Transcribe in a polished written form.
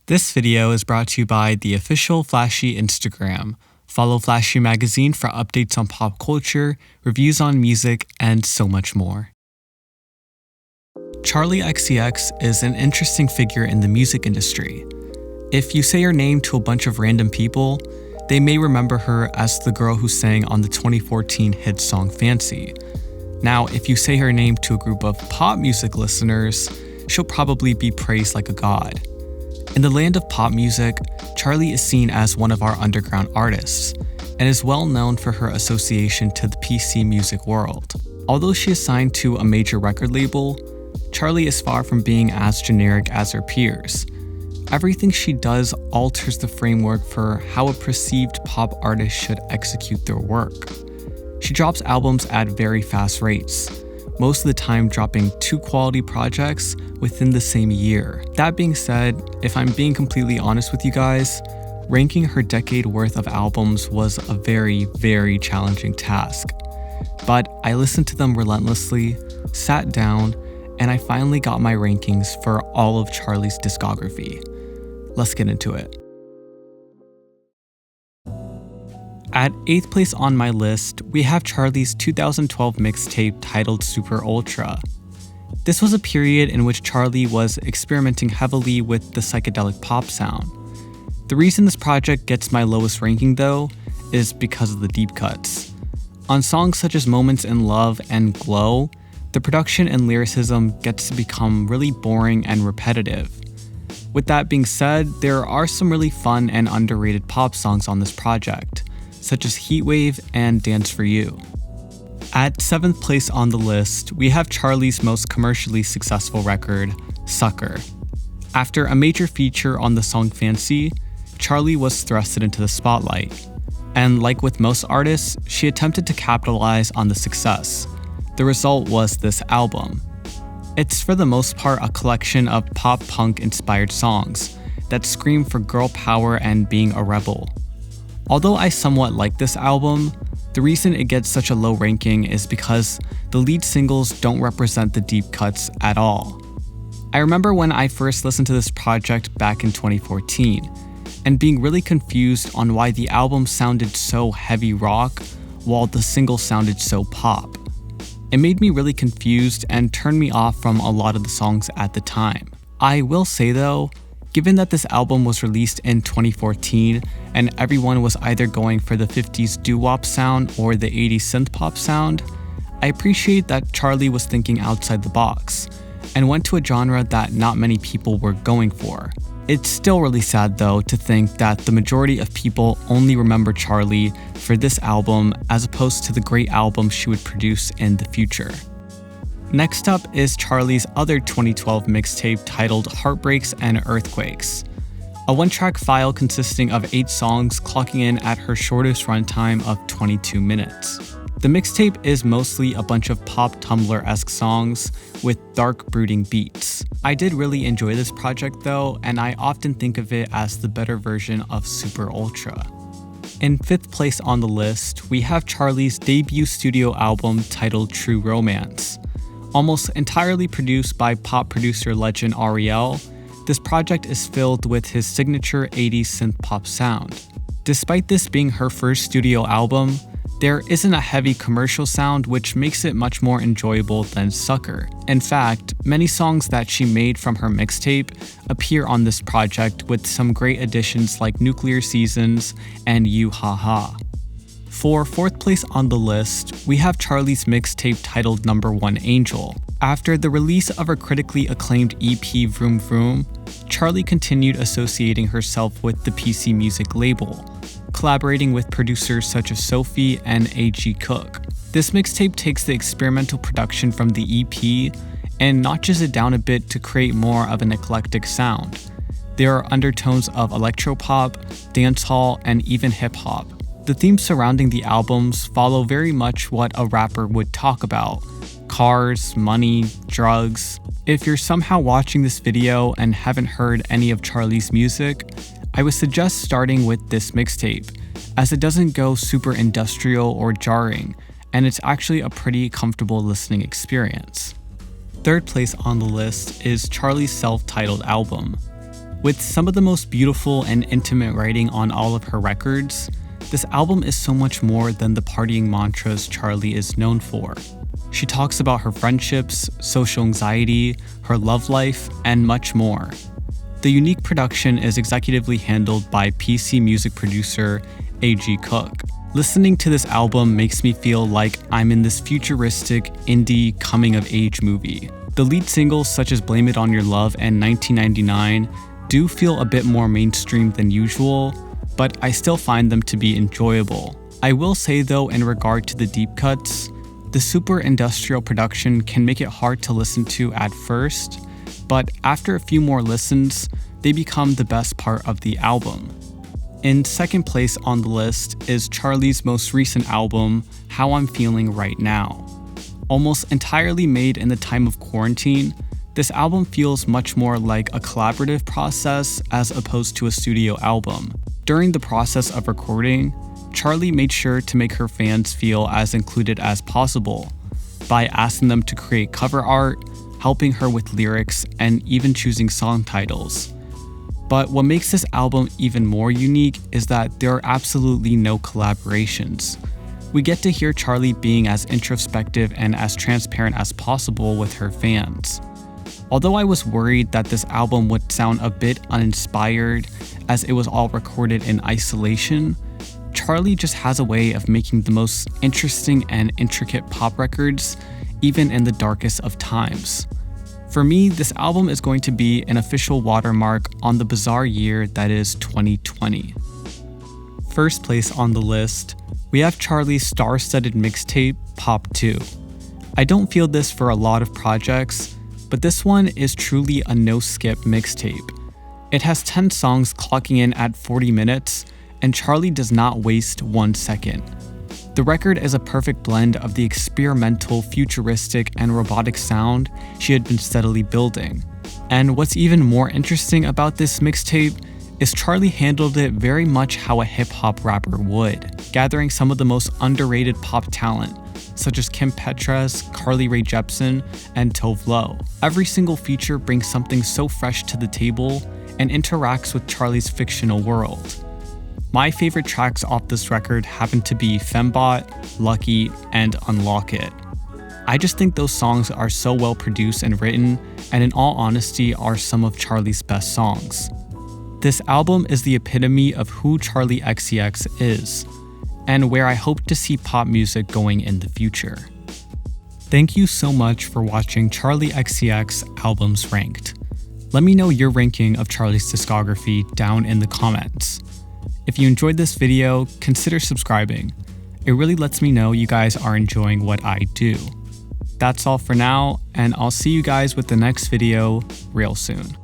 This video is brought to you by the official Flashy Instagram. Follow Flashy Magazine for updates on pop culture, reviews on music, and so much more. Charli XCX is an interesting figure in the music industry. If you say her name to a bunch of random people, they may remember her as the girl who sang on the 2014 hit song Fancy. Now, if you say her name to a group of pop music listeners, she'll probably be praised like a god. In the land of pop music, Charli is seen as one of our underground artists, and is well known for her association to the PC music world. Although she is signed to a major record label, Charli is far from being as generic as her peers. Everything she does alters the framework for how a perceived pop artist should execute their work. She drops albums at very fast rates, most of the time dropping 2 quality projects within the same year. That being said, if I'm being completely honest with you guys, ranking her decade worth of albums was a very, very challenging task. But I listened to them relentlessly, sat down, and I finally got my rankings for all of Charli's discography. Let's get into it. At 8th place on my list, we have Charli's 2012 mixtape titled Super Ultra. This was a period in which Charli was experimenting heavily with the psychedelic pop sound. The reason this project gets my lowest ranking though, is because of the deep cuts. On songs such as Moments in Love and Glow, the production and lyricism gets to become really boring and repetitive. With that being said, there are some really fun and underrated pop songs on this project, such as Heatwave and Dance for You. At 7th place on the list, we have Charli's most commercially successful record, Sucker. After a major feature on the song Fancy, Charli was thrusted into the spotlight. And like with most artists, she attempted to capitalize on the success. The result was this album. It's for the most part a collection of pop-punk inspired songs that scream for girl power and being a rebel. Although I somewhat like this album, the reason it gets such a low ranking is because the lead singles don't represent the deep cuts at all. I remember when I first listened to this project back in 2014, and being really confused on why the album sounded so heavy rock while the singles sounded so pop. It made me really confused and turned me off from a lot of the songs at the time. I will say though, given that this album was released in 2014 and everyone was either going for the 50s doo-wop sound or the 80s synth pop sound, I appreciate that Charli was thinking outside the box and went to a genre that not many people were going for. It's still really sad though to think that the majority of people only remember Charli for this album as opposed to the great albums she would produce in the future. Next up is Charli's other 2012 mixtape titled Heartbreaks Earthquakes, a 1-track file consisting of 8 songs clocking in at her shortest runtime of 22 minutes. The mixtape is mostly a bunch of pop Tumblr-esque songs with dark, brooding beats. I did really enjoy this project though, and I often think of it as the better version of Super Ultra. In 5th place on the list, we have Charli's debut studio album titled True Romance. Almost entirely produced by pop producer legend Ariel, this project is filled with his signature 80s synth pop sound. Despite this being her first studio album, there isn't a heavy commercial sound, which makes it much more enjoyable than Sucker. In fact, many songs that she made from her mixtape appear on this project with some great additions like Nuclear Seasons and You Ha Ha. For 4th place on the list, we have Charli's mixtape titled Number 1 Angel. After the release of her critically acclaimed EP Vroom Vroom, Charli continued associating herself with the PC Music label, collaborating with producers such as Sophie and A.G. Cook. This mixtape takes the experimental production from the EP and notches it down a bit to create more of an eclectic sound. There are undertones of electropop, dancehall, and even hip-hop. The themes surrounding the albums follow very much what a rapper would talk about: cars, money, drugs. If you're somehow watching this video and haven't heard any of Charli's music, I would suggest starting with this mixtape, as it doesn't go super industrial or jarring, and it's actually a pretty comfortable listening experience. 3rd place on the list is Charli's self-titled album. With some of the most beautiful and intimate writing on all of her records, this album is so much more than the partying mantras Charli is known for. She talks about her friendships, social anxiety, her love life, and much more. The unique production is executively handled by PC music producer A.G. Cook. Listening to this album makes me feel like I'm in this futuristic, indie, coming-of-age movie. The lead singles such as Blame It On Your Love and 1999 do feel a bit more mainstream than usual, but I still find them to be enjoyable. I will say though, in regard to the deep cuts, the super industrial production can make it hard to listen to at first, but after a few more listens, they become the best part of the album. In second place on the list is Charli's most recent album, How I'm Feeling Right Now. Almost entirely made in the time of quarantine, this album feels much more like a collaborative process as opposed to a studio album. During the process of recording, Charli made sure to make her fans feel as included as possible by asking them to create cover art, helping her with lyrics, and even choosing song titles. But what makes this album even more unique is that there are absolutely no collaborations. We get to hear Charli being as introspective and as transparent as possible with her fans. Although I was worried that this album would sound a bit uninspired as it was all recorded in isolation, Charli just has a way of making the most interesting and intricate pop records, even in the darkest of times. For me, this album is going to be an official watermark on the bizarre year that is 2020. First place on the list, we have Charli's star-studded mixtape, Pop 2. I don't feel this for a lot of projects, but this one is truly a no-skip mixtape. It has 10 songs clocking in at 40 minutes, and Charli does not waste 1 second. The record is a perfect blend of the experimental, futuristic, and robotic sound she had been steadily building. And what's even more interesting about this mixtape is Charli handled it very much how a hip-hop rapper would, gathering some of the most underrated pop talent, such as Kim Petras, Carly Rae Jepsen, and Tove Lo. Every single feature brings something so fresh to the table and interacts with Charli's fictional world. My favorite tracks off this record happen to be Fembot, Lucky, and Unlock It. I just think those songs are so well produced and written, and in all honesty are some of Charli's best songs. This album is the epitome of who Charli XCX is, and where I hope to see pop music going in the future. Thank you so much for watching Charli XCX Albums Ranked. Let me know your ranking of Charli's discography down in the comments. If you enjoyed this video, consider subscribing. It really lets me know you guys are enjoying what I do. That's all for now, and I'll see you guys with the next video real soon.